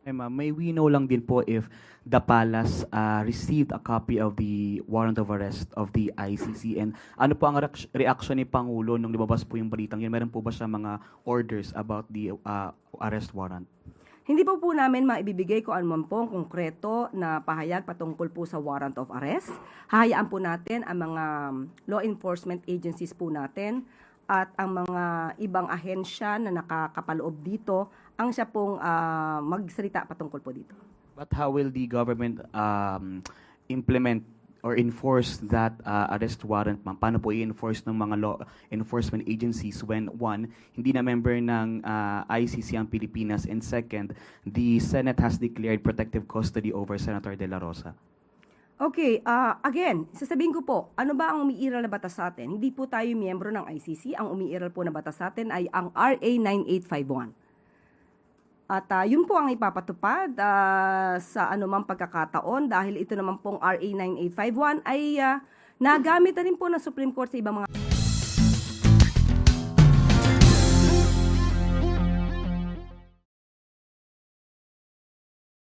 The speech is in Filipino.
Ma'am, may we know lang din po if the palace received a copy of the warrant of arrest of the ICC, and ano po ang reaction ni Pangulo nung lumabas po yung balitang yun? Meron po ba siya mga orders about the arrest warrant? Hindi po namin maibibigay kung ano man pong konkreto na pahayag patungkol po sa warrant of arrest. Hahayaan po natin ang mga law enforcement agencies po natin at ang mga ibang ahensya na nakakapaloob dito ang siya pong magsalita patungkol po dito. But how will the government implement or enforce that arrest warrant, ma'am? Paano po i-enforce ng mga law enforcement agencies when, one, hindi na member ng ICC ang Pilipinas, and second, the Senate has declared protective custody over Senator De La Rosa? Okay, again, sasabihin ko po, ano ba ang umiiral na batas sa atin? Hindi po tayo miyembro ng ICC. Ang umiiral po na batas sa atin ay ang RA 9851. At yun po ang ipapatupad sa anumang pagkakataon dahil ito naman pong RA 9851 ay nagamit na rin po ng Supreme Court sa ibang mga